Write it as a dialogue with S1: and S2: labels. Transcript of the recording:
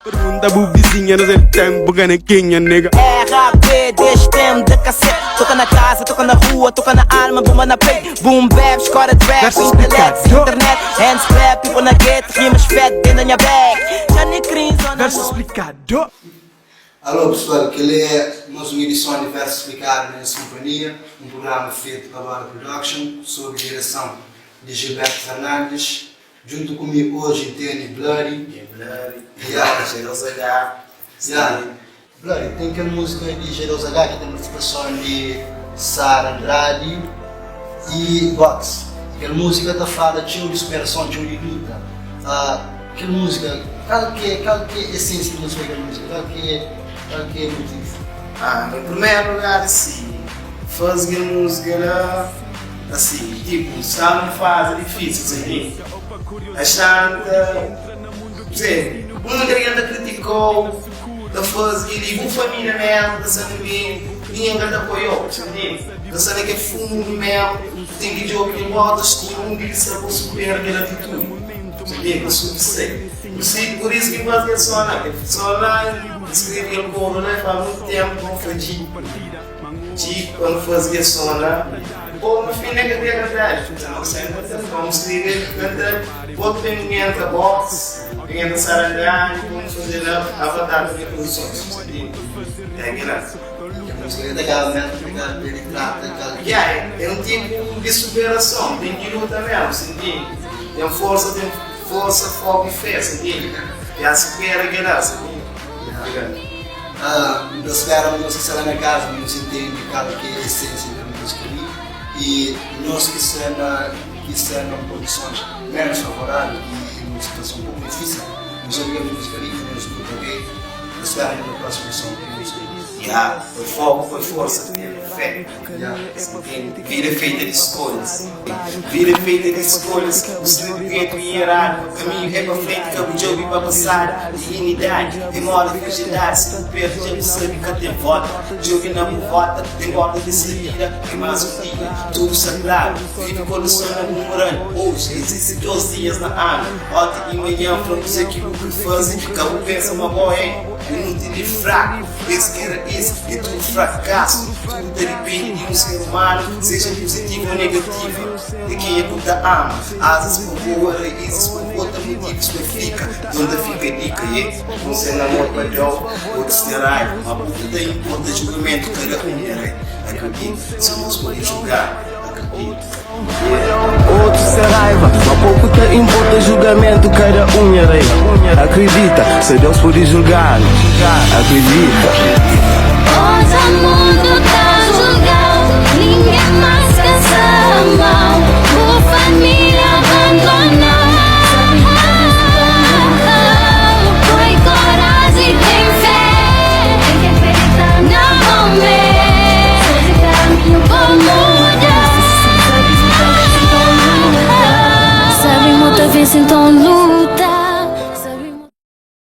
S1: Pergunta pro vizinha, não sei tempo, canequinha, nega.
S2: RAP, destem de cassete. Toca na casa, toca na rua, toca na alma, bomba na peito. Boom bap, escora de rap, intellect, internet. Hands clap, people na gueto, rimas fat dentro da minha bag. Já nem crise,
S1: Verso explicado.
S3: Alô pessoal, que é mais uma edição de Verso Explicado nessa companhia, um programa feito pela Bora Production, sob direção de Gilberto Fernandes. Junto comigo hoje tem Blurry.
S4: Jerusalém.
S3: Blurry, tem aquela música de Jerusalém que tem uma participação de Sara Andrade e Box. Aquela música está falando de superação, de luta. Aquela música, qual que é a essência da música? Qual que é o motivo?
S4: Em primeiro lugar, assim, fazer música assim, tipo, está numa fase difícil, assim, achando que, uma criança criticou, da fase que a família mesmo, da sabe que ninguém apoiou, sabe? Da sabe que é fundo mesmo, tem que jogar em volta, escuro, que se for superar aquela atitude, sabe? Que é suficiente. Por isso que faz que só não escrevi o coro, né? Faz muito tempo que não foi tipo, quando fazia sona, ou no fim nem que tinha verdade, vamos escrever, outro tem ninguém a box, ninguém a sarandar, vamos fazer a batalha de produções. É graça. É um tipo de superação, tem que lutar mesmo, tem força, foco e fé, e a supera a graça.
S3: Nós esperamos que será na casa, nos entende cada que é a essência da música ali, e nós que serão produções menos favoráveis e uma situação um pouco difícil, nós ouvimos música ali, nós tudo ok, nós esperamos na próxima edição de música ali.
S4: Foi foco, foi força, fé. Vida feita de escolhas. Vida feita de escolhas. O segredo hierárquico. O caminho é para frente, que é o jogo para passar. Dignidade, demora de fragilidade. Se tu perde, já percebe que tem volta. Jogo não vota, tem volta de saída. Tem mais um dia, tudo sagrado. Vive o coração na boomerang. Hoje, existem 12 dias na ano. Ontem e manhã, para você aquilo que fazem. Cabo pensa uma boa, hein? Inútil e fraco. Esse que era isso, é tudo fracasso. Tudo depende de um ser humano, seja positivo ou negativo. De quem a puta ama, asas por boa, raízes por outra, motivos para fica. De onde fica a dica é, um ser namoro padrão, outro se raiva. Uma puta da importa julgamento, cada um é rei. Acredito, se nós podemos julgar, acredito.
S2: outro se raiva, mas pouco te importa julgamento, cada um é rei. Acredita, se Deus pode julgar, acredita.